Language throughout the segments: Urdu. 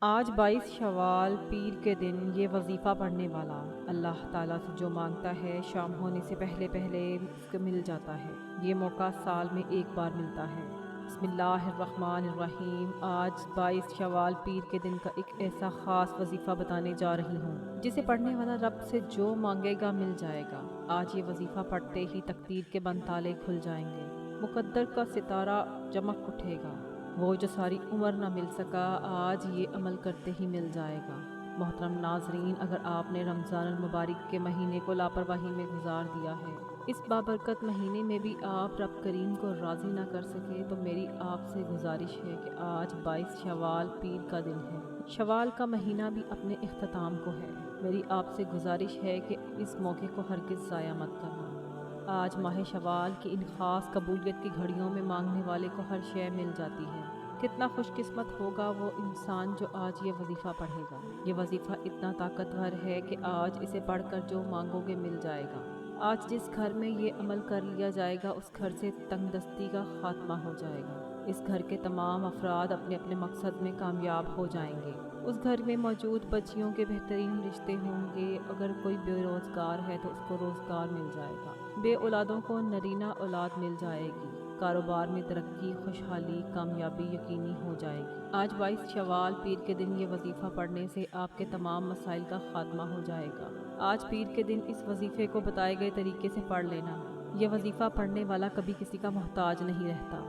آج 22 شوال پیر کے دن یہ وظیفہ پڑھنے والا اللہ تعالیٰ سے جو مانگتا ہے شام ہونے سے پہلے پہلے اس کو مل جاتا ہے۔ یہ موقع سال میں ایک بار ملتا ہے۔ بسم اللہ الرحمن الرحیم۔ آج 22 شوال پیر کے دن کا ایک ایسا خاص وظیفہ بتانے جا رہی ہوں جسے پڑھنے والا رب سے جو مانگے گا مل جائے گا۔ آج یہ وظیفہ پڑھتے ہی تقدیر کے بند تالے کھل جائیں گے، مقدر کا ستارہ چمک اٹھے گا، وہ جو ساری عمر نہ مل سکا آج یہ عمل کرتے ہی مل جائے گا۔ محترم ناظرین، اگر آپ نے رمضان المبارک کے مہینے کو لاپرواہی میں گزار دیا ہے، اس بابرکت مہینے میں بھی آپ رب کریم کو راضی نہ کر سکے، تو میری آپ سے گزارش ہے کہ آج 22 شوال پیر کا دن ہے۔ شوال کا مہینہ بھی اپنے اختتام کو ہے۔ میری آپ سے گزارش ہے کہ اس موقع کو ہرگز ضائع مت کرنا۔ آج ماہ شوال کی ان خاص قبولیت کی گھڑیوں میں مانگنے والے کو ہر شے مل جاتی ہے۔ کتنا خوش قسمت ہوگا وہ انسان جو آج یہ وظیفہ پڑھے گا۔ یہ وظیفہ اتنا طاقتور ہے کہ آج اسے پڑھ کر جو مانگو گے مل جائے گا۔ آج جس گھر میں یہ عمل کر لیا جائے گا اس گھر سے تنگ دستی کا خاتمہ ہو جائے گا۔ اس گھر کے تمام افراد اپنے اپنے مقصد میں کامیاب ہو جائیں گے۔ اس گھر میں موجود بچیوں کے بہترین رشتے ہوں گے۔ اگر کوئی بے روزگار ہے تو اس کو روزگار مل جائے گا۔ بے اولادوں کو نرینہ اولاد مل جائے گی۔ کاروبار میں ترقی، خوشحالی، کامیابی یقینی ہو جائے گی۔ آج 22 شوال پیر کے دن یہ وظیفہ پڑھنے سے آپ کے تمام مسائل کا خاتمہ ہو جائے گا۔ آج پیر کے دن اس وظیفے کو بتائے گئے طریقے سے پڑھ لینا۔ یہ وظیفہ پڑھنے والا کبھی کسی کا محتاج نہیں رہتا۔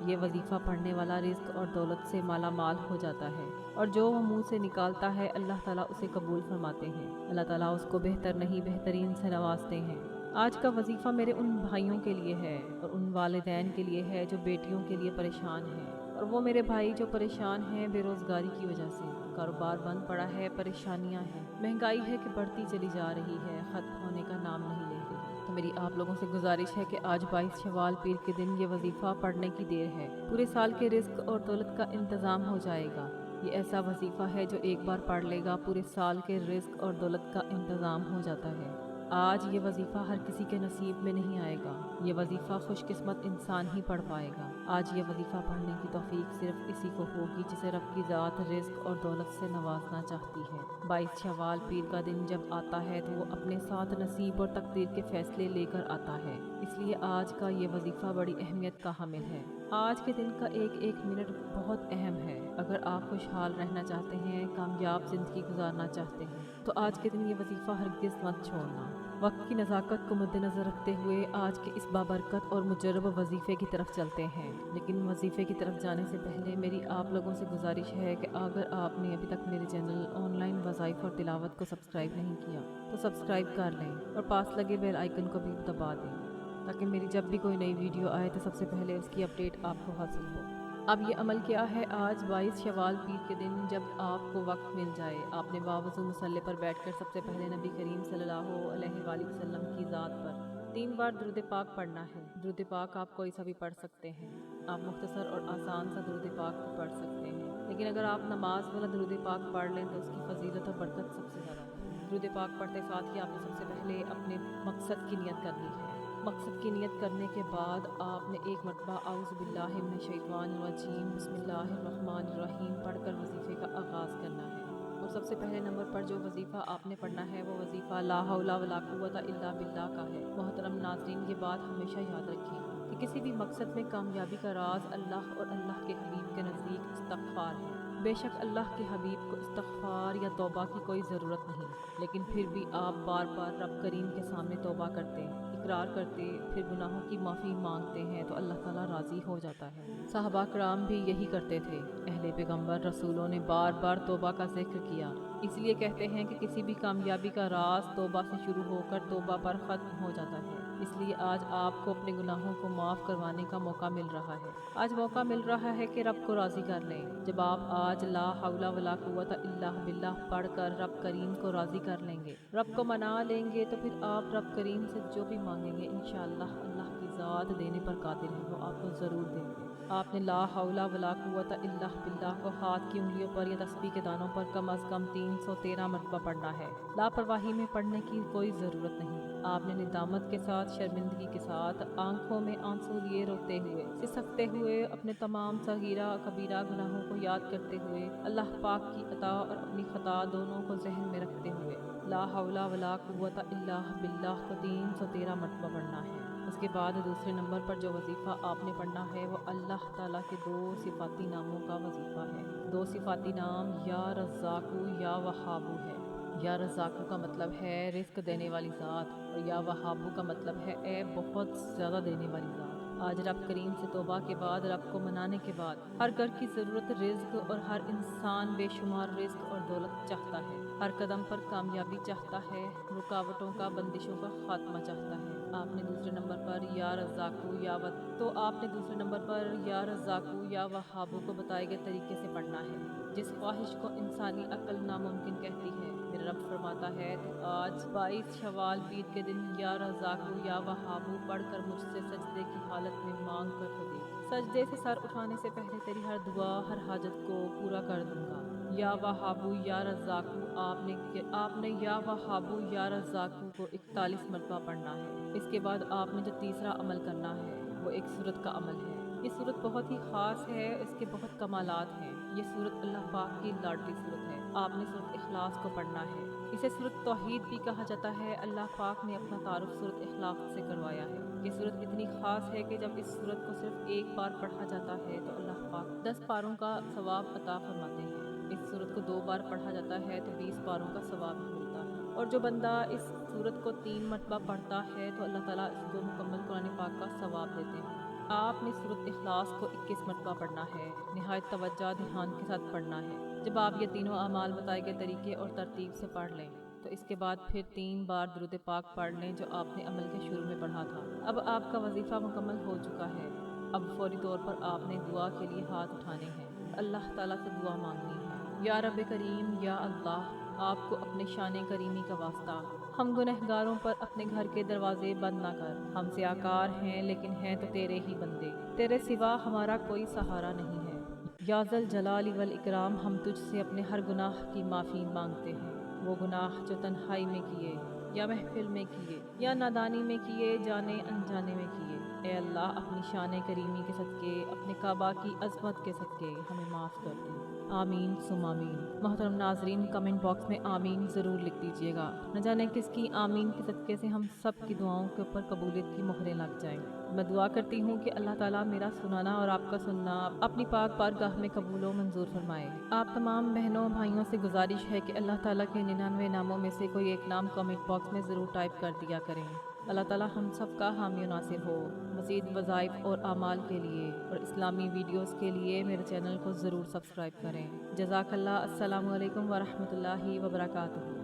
یہ وظیفہ پڑھنے والا رزق اور دولت سے مالا مال ہو جاتا ہے، اور جو وہ منہ سے نکالتا ہے اللہ تعالیٰ اسے قبول فرماتے ہیں۔ اللہ تعالیٰ اس کو بہتر نہیں بہترین سے نوازتے ہیں۔ آج کا وظیفہ میرے ان بھائیوں کے لیے ہے اور ان والدین کے لیے ہے جو بیٹیوں کے لیے پریشان ہیں، اور وہ میرے بھائی جو پریشان ہیں بے روزگاری کی وجہ سے۔ کاروبار بند پڑا ہے، پریشانیاں ہیں، مہنگائی ہے کہ بڑھتی چلی جا رہی ہے، ختم ہونے کا نام نہیں لے رہی۔ تو میری آپ لوگوں سے گزارش ہے کہ آج 22 شوال پیر کے دن یہ وظیفہ پڑھنے کی دیر ہے۔ پورے سال کے رزق اور دولت کا انتظام ہو جائے گا۔ یہ ایسا وظیفہ ہے جو ایک بار پڑھ لے گا پورے سال کے رزق اور دولت کا انتظام ہو جاتا ہے۔ آج یہ وظیفہ ہر کسی کے نصیب میں نہیں آئے گا۔ یہ وظیفہ خوش قسمت انسان ہی پڑھ پائے گا۔ آج یہ وظیفہ پڑھنے کی توفیق صرف اسی کو ہوگی جسے رب کی ذات رزق اور دولت سے نوازنا چاہتی ہے۔ 22 شوال پیر کا دن جب آتا ہے تو وہ اپنے ساتھ نصیب اور تقدیر کے فیصلے لے کر آتا ہے، اس لیے آج کا یہ وظیفہ بڑی اہمیت کا حامل ہے۔ آج کے دن کا ایک ایک منٹ بہت اہم ہے۔ اگر آپ خوشحال رہنا چاہتے ہیں، کامیاب زندگی گزارنا چاہتے ہیں، تو آج کے دن یہ وظیفہ ہرگز مت چھوڑنا۔ وقت کی نزاکت کو مد نظر رکھتے ہوئے آج کے اس بابرکت اور مجرب وظیفے کی طرف چلتے ہیں، لیکن وظیفے کی طرف جانے سے پہلے میری آپ لوگوں سے گزارش ہے کہ اگر آپ نے ابھی تک میرے چینل آن لائن وظائف اور تلاوت کو سبسکرائب نہیں کیا تو سبسکرائب کر لیں اور پاس لگے بیل آئیکن کو بھی دبا دیں، تاکہ میری جب بھی کوئی نئی ویڈیو آئے تو سب سے پہلے اس کی اپڈیٹ آپ کو حاصل ہو۔ اب یہ عمل کیا ہے؟ آج 22 شوال پیر کے دن جب آپ کو وقت مل جائے، آپ نے باوضو مصلی پر بیٹھ کر سب سے پہلے نبی کریم صلی اللہ علیہ وآلہ وسلم کی ذات پر 3 بار درود پاک پڑھنا ہے۔ درود پاک آپ کوئی سا بھی پڑھ سکتے ہیں۔ آپ مختصر اور آسان سا درود پاک بھی پڑھ سکتے ہیں، لیکن اگر آپ نماز والا درود پاک پڑھ لیں تو اس کی فضیلت اور برکت سب سے زیادہ ہے۔ درود پاک پڑھتے ساتھ ہی آپ نے سب سے پہلے اپنے مقصد کی نیت کرنی ہے۔ مقصد کی نیت کرنے کے بعد آپ نے ایک مرتبہ اعوذ باللہ من الشیطان الرجیم بسم اللہ الرحمن الرحیم پڑھ کر وظیفے کا آغاز کرنا ہے۔ اور سب سے پہلے نمبر پر جو وظیفہ آپ نے پڑھنا ہے وہ وظیفہ لا حول ولا قوت الا باللہ کا ہے۔ محترم ناظرین، یہ بات ہمیشہ یاد رکھیں کہ کسی بھی مقصد میں کامیابی کا راز اللہ اور اللہ کے حبیب کے نزدیک استغفار ہے۔ بے شک اللہ کے حبیب کو استغفار یا توبہ کی کوئی ضرورت نہیں، لیکن پھر بھی آپ بار بار رب کریم کے سامنے توبہ کرتے، اقرار کرتے، پھر گناہوں کی معافی مانگتے ہیں تو اللہ تعالیٰ راضی ہو جاتا ہے۔ صحابہ کرام بھی یہی کرتے تھے۔ اہل پیغمبر رسولوں نے بار بار توبہ کا ذکر کیا، اس لیے کہتے ہیں کہ کسی بھی کامیابی کا راز توبہ سے شروع ہو کر توبہ پر ختم ہو جاتا ہے۔ اس لیے آج آپ کو اپنے گناہوں کو معاف کروانے کا موقع مل رہا ہے۔ آج موقع مل رہا ہے کہ رب کو راضی کر لیں۔ جب آپ آج لا حول ولا قوت الا باللہ پڑھ کر رب کریم کو راضی کر لیں گے، رب کو منا لیں گے، تو پھر آپ رب کریم سے جو بھی مانگیں گے انشاءاللہ اللہ کی ذات دینے پر قادر ہے، وہ آپ کو ضرور دیں گے۔ آپ نے لا حول ولا قوت الا باللہ کو ہاتھ کی انگلیوں پر یا تسبیح کے دانوں پر کم از کم 313 مرتبہ پڑھنا ہے۔ لاپرواہی میں پڑھنے کی کوئی ضرورت نہیں۔ آپ نے ندامت کے ساتھ، شرمندگی کے ساتھ، آنکھوں میں آنسو لیے روتے ہوئے، سسکتے ہوئے، اپنے تمام صغیرہ کبیرہ گناہوں کو یاد کرتے ہوئے، اللہ پاک کی عطا اور اپنی خطا دونوں کو ذہن میں رکھتے ہوئے لا حول ولا قوت الا باللہ کو 313 مرتبہ پڑھنا ہے۔ اس کے بعد دوسرے نمبر پر جو وظیفہ آپ نے پڑھنا ہے وہ اللہ تعالیٰ کے 2 صفاتی ناموں کا وظیفہ ہے۔ 2 صفاتی نام یا رزاقو یا وہابو ہے۔ یا رزاقو کا مطلب ہے رزق دینے والی ذات، اور یا وہابو کا مطلب ہے اے بہت زیادہ دینے والی ذات۔ آج رب کریم سے توبہ کے بعد، رب کو منانے کے بعد، ہر گھر کی ضرورت رزق اور ہر انسان بے شمار رزق اور دولت چاہتا ہے، ہر قدم پر کامیابی چاہتا ہے، رکاوٹوں کا، بندشوں کا خاتمہ چاہتا ہے۔ آپ نے دوسرے نمبر پر یا رزاقو یا رزاقو یا وہابو کو بتائے گئے طریقے سے پڑھنا ہے، جس خواہش کو انسانی عقل ناممکن کہتی ہے۔ میرا رب فرماتا ہے تو آج 22 شوال پیر کے دن یا رزاقو یا وہابو پڑھ کر مجھ سے سجدے کی حالت میں مانگ کر تو دیکھ۔ سجدے سے سر اٹھانے سے پہلے تیری ہر دعا، ہر حاجت کو پورا کر دوں گا۔ یا وہابو یا رزاقو، آپ نے یا وہابو یا رزاقو کو 41 مرتبہ پڑھنا ہے۔ اس کے بعد آپ نے جو تیسرا عمل کرنا ہے وہ ایک سورت کا عمل ہے۔ یہ سورت بہت ہی خاص ہے، اس کے بہت کمالات ہیں۔ یہ سورت اللہ پاک کی لاڈلی سورت ہے۔ آپ نے سورت اخلاص کو پڑھنا ہے۔ اسے سورت توحید بھی کہا جاتا ہے۔ اللہ پاک نے اپنا تعارف سورت اخلاص سے کروایا ہے۔ یہ سورت اتنی خاص ہے کہ جب اس سورت کو صرف ایک بار پڑھا جاتا ہے تو اللہ پاک 10 پاروں کا ثواب عطا فرماتے ہیں۔ اس سورت کو 2 بار پڑھا جاتا ہے تو 20 پاروں کا ثواب ملتا ہے، اور جو بندہ اس سورت کو 3 مرتبہ پڑھتا ہے تو اللہ تعالیٰ اس کو مکمل قرآن پاک کا ثواب دیتے ہیں۔ آپ نے سورت اخلاص کو 21 مرتبہ پڑھنا ہے، نہایت توجہ دھیان کے ساتھ پڑھنا ہے۔ جب آپ یہ تینوں اعمال بتائے گئے طریقے اور ترتیب سے پڑھ لیں تو اس کے بعد پھر 3 بار درود پاک پڑھ لیں جو آپ نے عمل کے شروع میں پڑھا تھا۔ اب آپ کا وظیفہ مکمل ہو چکا ہے۔ اب فوری طور پر آپ نے دعا کے لیے ہاتھ اٹھانے ہیں، اللہ تعالیٰ سے دعا مانگنی ہے۔ یا رب کریم، یا اللہ، آپ کو اپنے شان کریمی کا واسطہ، ہم گنہگاروں پر اپنے گھر کے دروازے بند نہ کر۔ ہم سیاکار ہیں لیکن ہیں تو تیرے ہی بندے، تیرے سوا ہمارا کوئی سہارا نہیں ہے۔ یا ذل جلال والاکرام، ہم تجھ سے اپنے ہر گناہ کی معافی مانگتے ہیں، وہ گناہ جو تنہائی میں کیے یا محفل میں کیے یا نادانی میں کیے، جانے انجانے میں کیے۔ اے اللہ، اپنی شان کریمی کے صدقے، اپنے کعبہ کی عظمت کے صدقے ہمیں معاف کر دے۔ آمین ثم آمین۔ محترم ناظرین، کمنٹ باکس میں آمین ضرور لکھ دیجیے گا، نہ جانے کس کی آمین کے صدقے سے ہم سب کی دعاؤں کے اوپر قبولیت کی مہریں لگ جائیں۔ میں دعا کرتی ہوں کہ اللہ تعالیٰ میرا سنانا اور آپ کا سننا اپنی پاک بارگاہ میں قبول و منظور فرمائے۔ آپ تمام بہنوں بھائیوں سے گزارش ہے کہ اللہ تعالیٰ کے 99 ناموں میں سے کوئی ایک نام کمنٹ باکس میں ضرور ٹائپ کر دیا کریں۔ اللہ تعالیٰ ہم سب کا حامی و ناصر ہو۔ مزید وظائف اور اعمال کے لیے اور اسلامی ویڈیوز کے لیے میرے چینل کو ضرور سبسکرائب کریں۔ جزاک اللہ۔ السلام علیکم ورحمۃ اللہ وبرکاتہ۔